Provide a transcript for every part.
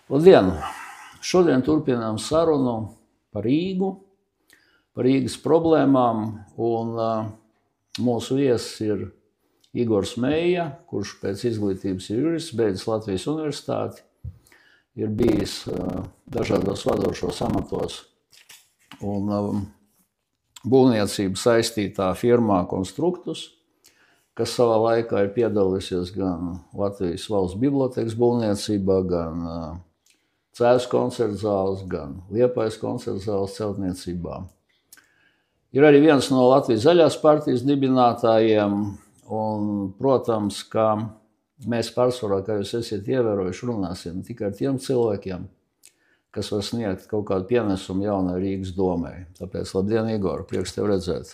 Labdien! Šodien turpinām sarunu par Rīgu, par Rīgas problēmām, un mūsu viesis ir Igors Meija, kurš pēc izglītības ir jurists, beidzis Latvijas universitāti, ir bijis dažādos vadošos amatos un būvniecība saistītā firmā Konstruktus, kas savā laikā ir piedalījusies gan Latvijas valsts bibliotēkas būvniecībā, gan Cēzu koncerta zāles, gan Liepājas koncerta zāles celtniecībā. Ir arī viens no Latvijas zaļās partijas dibinātājiem, un, protams, ka mēs pārsvarā, kā jūs esat ievērojuši, runāsim tikai ar tiem cilvēkiem, kas var sniegt kaut kādu pienesumu jaunai Rīgas domai. Tāpēc, labdien, Igor, prieks tevi redzēt.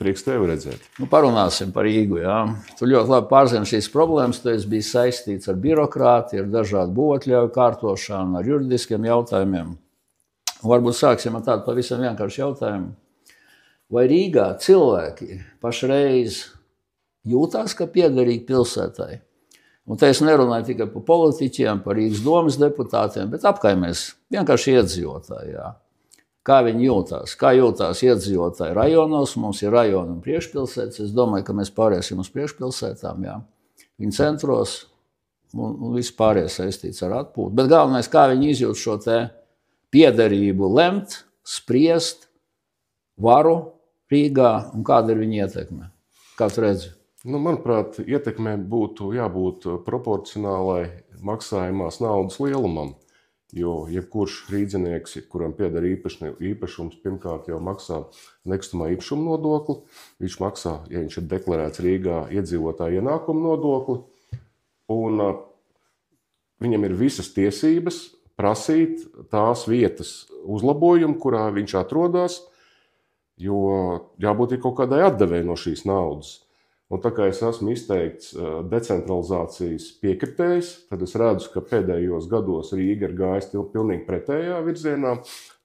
Prieks tevi redzēt. Parunāsim par Rīgu, jā. Tu ļoti labi pārzini šīs problēmas, tu esi bijis saistīts ar birokrāti, ar dažādu būvatļauju kārtošanu, ar juridiskiem jautājumiem. Un varbūt sāksim ar tādu pavisam vienkāršu jautājumu. Vai Rīgā cilvēki pašreiz jūtās, ka piederīgi pilsētai? Un te es nerunāju tikai par politiķiem, par Rīgas domas deputātiem, bet apkaimēs vienkārši iedzīvotāji. Jā. Kā viņi jūtās? Kā jūtās iedzīvotāji rajonos? Mums ir rajoni un priekšpilsētas. Es domāju, ka mēs pāriesim uz priekšpilsētām. Jā. Viņi centros un viss pārējais saistīts ar atpūtu. Bet galvenais, kā viņi izjūt šo te piederību lemt, spriest, varu Rīgā un kāda ir viņa ietekme? Kā tu redzi? Manuprāt, ietekmē būtu jābūt proporcionālai maksājumās naudas lielumam, jo jebkurš rīdzinieks, kuram pieder īpašums, pirmkārt jau maksā nekustamā īpašuma nodokli, viņš maksā, ja viņš ir deklarēts Rīgā, iedzīvotāja ienākuma nodokli, un viņam ir visas tiesības prasīt tās vietas uzlabojumu, kurā viņš atrodas, jo jābūt ir kaut kādai atdevēji no šīs naudas. Un tā kā es esmu izteikts decentralizācijas piekritējs, tad es redzu, ka pēdējos gados Rīga ir gājis pilnīgi pretējā virzienā.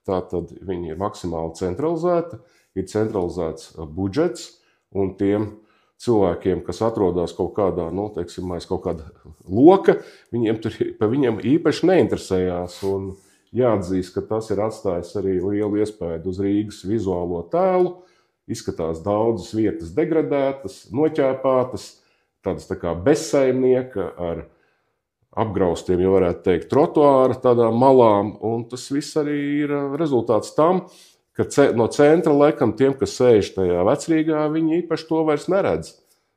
Tātad viņi ir maksimāli centralizēta, ir centralizēts budžets, un tiem cilvēkiem, kas atrodas kaut kādā, teiksim, aiz kaut kāda loka, viņiem īpaši neinteresējās. Un jāatzīst, ka tas ir atstājis arī lielu iespēju uz Rīgas vizuālo tēlu. Izskatās daudzas vietas degradētas, noķēpātas, tādas tā kā bezsaimnieka ar apgraustiem, ja varētu teikt, trotuāra tādām malām. Un tas viss arī ir rezultāts tam, ka no centra laikam tiem, kas sēž tajā Vecrīgā, viņi īpaši to vairs neredz.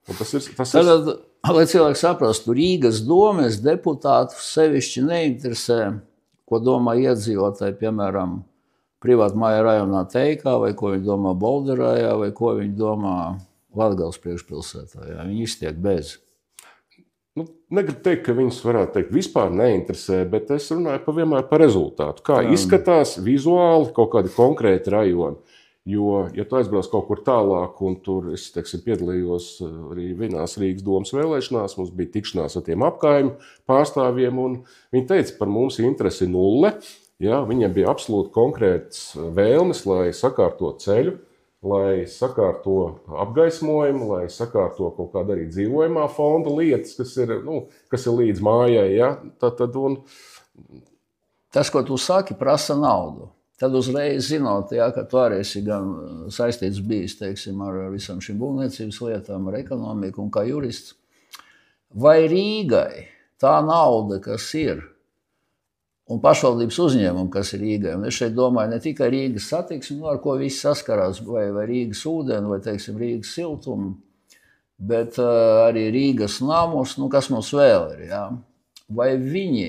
Tad, lai cilvēki saprastu, Rīgas domes deputātu sevišķi neinteresē, ko domā iedzīvotāji, piemēram, privātmāja rajonā Teikā, vai ko viņi domā Bolderājā, vai ko viņi domā Latgales priekšpilsētā. Jā. Viņi iztiek bez. Negribu teikt, ka viņus varētu teikt vispār neinteresē, bet es runāju vienmēr par rezultātu. Kā izskatās vizuāli kaut kādi konkrēti rajoni. Jo, ja tu aizbrauc kaut kur tālāk, un tur es, piedalījos arī vienās Rīgas domas vēlēšanās, mums bija tikšanās ar tiem apkaimju pārstāvjiem, un viņi teica, par mums interesi nulle. Ja, viņiem bija absolūti konkrētas vēlmes, lai sakārto ceļu, lai sakārto apgaismojumu, lai sakārto kaut kādu arī dzīvojamā fonda lietas, kas ir līdz mājai. Ja. Tas, ko tu saki, prasa naudu. Tad uzreiz zinot, ja, ka tu arī esi gan saistīts bijis, teiksim, ar visam šīm būvniecības lietām, ar ekonomiku un kā jurists. Vai Rīgai tā nauda, kas ir, un pašvaldības uzņēmumu, kas ir Rīgai. Un es šeit domāju ne tikai Rīgas satiksmi, ar ko visi saskarās, vai Rīgas ūdeni, vai, teiksim, Rīgas siltumu, bet arī Rīgas namus, kas mums vēl ir. Ja? Vai viņi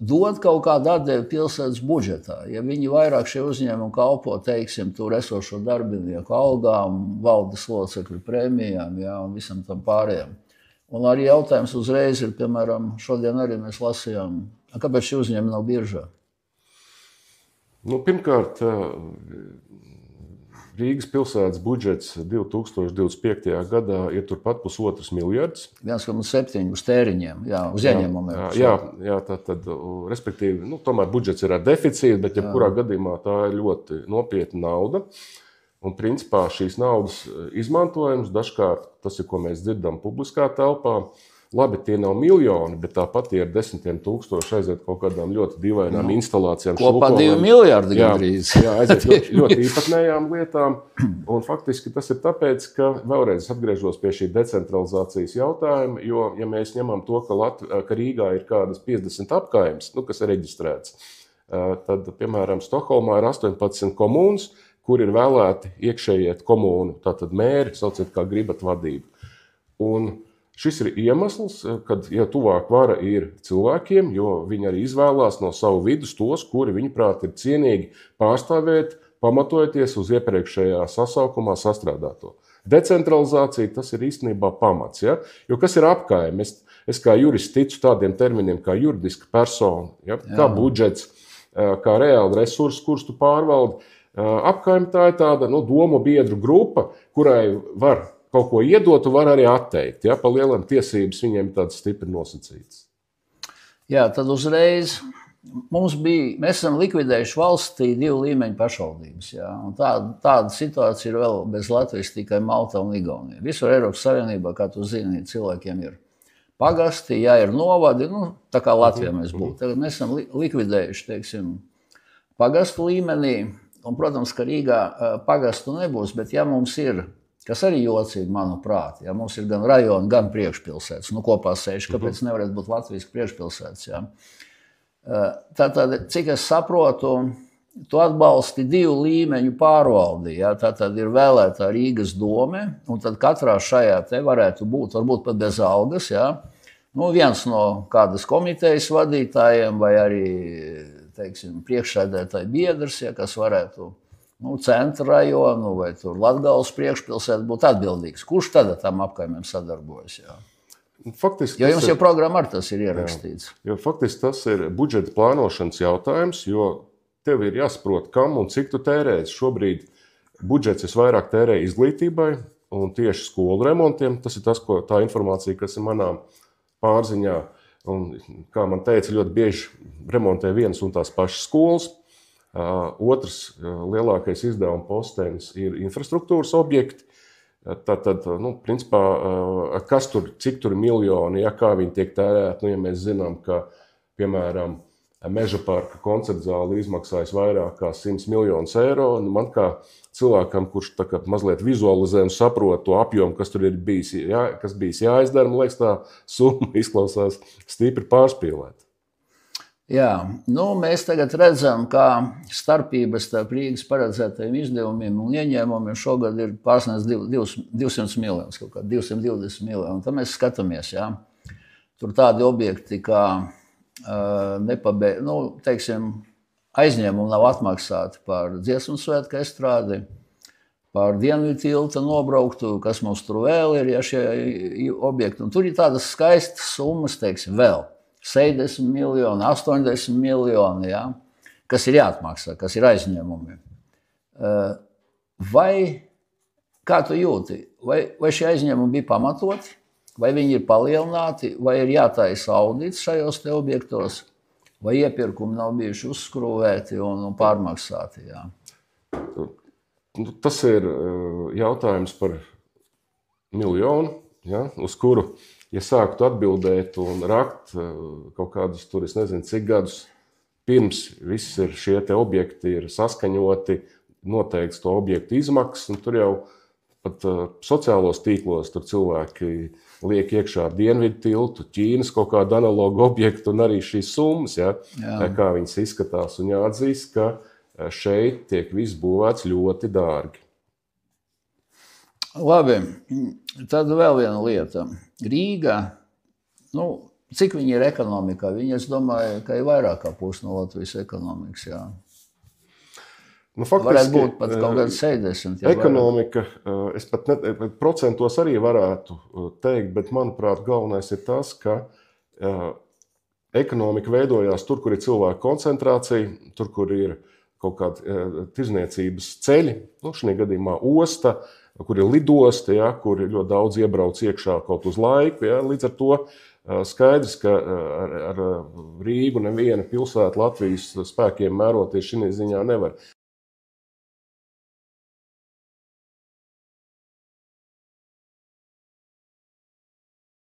dod kaut kādu atdevi pilsētas budžetā? Ja viņi vairāk šie uzņēmumi kalpo, teiksim, tur esošo darbinieku algām, valdes locekļu prēmijām, ja, un visam tam pārējiem. Un arī jautājums uzreiz ir, piemēram, šodien arī mēs lasījām, kāpēc šī uzņēmuma nav biržā? Pirmkārt, Rīgas pilsētas budžets 2025. gadā ir turpat 1,5 miljards. 1,7 uz tēriņiem, jā, uz ieņēmumiem. Jā, tad, respektīvi, tomēr budžets ir ar deficītu, bet jebkurā gadījumā tā ir ļoti nopietna nauda. Un principā šīs naudas izmantojums dažkārt, tas ir, ko mēs dzirdam publiskā telpā, labi, tie nav miljoni, bet tāpat tie ir desmitiem tūkstoši aiziet kaut kādām ļoti dīvainām instalācijām. Kopā 2 miljardi gandrīz. Jā, aiziet ļoti īpatnējām lietām. Un faktiski tas ir tāpēc, ka vēlreiz atgriežos pie šī decentralizācijas jautājuma, jo, ja mēs ņemam to, ka Rīgā ir kādas 50 apkaimes, kas ir reģistrēts, tad, piemēram, Stokholmā ir 18 komūnas, kur ir vēlēti iekšējiet komūnu, tātad mēri, sauciet kā gribat vadību. Un šis ir iemesls, kad, ja tuvāk vara ir cilvēkiem, jo viņi arī izvēlās no savu vidus tos, kuri viņuprāt ir cienīgi pārstāvēt, pamatojoties uz iepriekšējā sasaukumā sastrādāto. Decentralizācija tas ir īstenībā pamats, ja? Jo kas ir apkaime? Es kā jurists ticu tādiem terminiem kā juridiska persona, ja? Kā budžets, kā reāli resursi, kurus tu pārvaldi. Apkaime tā ir tāda domu biedru grupa, kurai var kaut ko iedot, var arī atteikt. Ja? Pa lielam tiesības viņiem tādas stipri nosacītas. Jā, tad uzreiz mēs esam likvidējuši valstī 2 līmeņu pašvaldības. Ja? Un tāda situācija ir vēl bez Latvijas tikai Malta un Igaunija. Visur Eiropas Savienībā, kā tu zini, cilvēkiem ir pagasti, ja ir novadi, tā kā Latvijā mēs būtu. Tagad mēs esam likvidējuši, teiksim, pagastu līmenī. Un, protams, ka Rīgā pagastu nebūs, bet ja mums ir, kas arī jocīgi, manuprāt, ja mums ir gan rajoni, gan priekšpilsētas, kopā 6, kāpēc nevarētu būt Latvijas priekšpilsētas, ja? Tātad, cik es saprotu, tu atbalsti 2 līmeņu pārvaldi, ja? Tātad ir vēlētā Rīgas dome, un tad katrā šajā te varētu būt, varbūt pat bez algas, ja? Viens no kādas komitejas vadītājiem vai arī, teiksim, priekšsēdētāji biedrs, ja, kas varētu centra rajonu vai tur Latgales priekšpilsētu būt atbildīgs. Kurš tad tam apkaimēm sadarbojas? Jā? Faktiski, jo jums jau programmā ar tas ir ierakstīts. Jo faktiski tas ir budžeta plānošanas jautājums, jo tev ir jāsaprot, kam un cik tu tērēsi. Šobrīd budžets visvairāk tērē izglītībai un tieši skolu remontiem. Tas ir tā informācija, kas ir manām pārziņā. Un, kā man teica, ļoti bieži remontē vienas un tās pašas skolas. Otrs lielākais izdevuma postenis ir infrastruktūras objekti. Tātad, principā, cik tur ir miljoni, ja kā viņi tiek tērēti, ja mēs zinām, ka, piemēram, Meža parka koncertzāle izmaksājas vairāk kā 100 miljonus eiro. Man kā cilvēkam, kurš mazliet vizualizē un saprot to apjomu, kas tur ir bijis, kas bijis jāizdara, man liekas, tā summa izklausās stipri pārspīlēta. Jā, mēs tagad redzam, ka starpības starp Rīgas paredzētajiem izdevumiem un ieņēmumiem šogad ir pārsniedz 200 miljonus, kaut kā 220 miljoni. Tad mēs skatāmies, ja? Tur tādi objekti, kā teiksim, aizņēmumi nav atmaksāti par dziesmu svētku estrādi, par Dienvidu tilta nobrauktu, kas mums tur vēl ir, ja šie objekti. Un tur ir tādas skaistas summas, teiksim, vēl 60 miljoni, 80 miljoni, ja, kas ir jāatmaksā, kas ir aizņēmumi. Vai, kā tu jūti, vai šie aizņēmumi bija pamatoti? Vai viņi ir palielināti, vai ir jātaisa audits šajos te objektos, vai iepirkumi nav bijuši uzskrūvēti un pārmaksāti? Jā. Tas ir jautājums par miljonu, ja, uz kuru, ja sāktu atbildēt un rakt kaut kādus tur, es nezinu, cik gadus pirms visi šie te objekti ir saskaņoti, noteikts to objektu izmaksas, un tur jau pat sociālos tīklos tur cilvēki liek iekšā Dienvidu tiltu, Ķīnas kaut kādu analogu objektu un arī šīs summas, ja, kā viņas izskatās. Un jāatzīst, ka šeit tiek viss būvēts ļoti dārgi. Labi, tad vēl viena lieta. Rīga, cik viņi ir ekonomikā? Viņi, es domāju, ka ir vairāk kā pusi no Latvijas ekonomikas, jā. Faktiski, varētu būt pat kaut kāds 60. Ekonomika, es pat procentos arī varētu teikt, bet, manuprāt, galvenais ir tas, ka ekonomika veidojās tur, kur ir cilvēku koncentrācija, tur, kur ir kaut kādi tirzniecības ceļi, šajā gadījumā osta, kur ir lidosta, ja, kur ir ļoti daudz iebrauc iekšā kaut uz laiku. Ja, līdz ar to skaidrs, ka ar Rīgu neviena pilsēta Latvijas spēkiem mēroties šī ziņā nevar.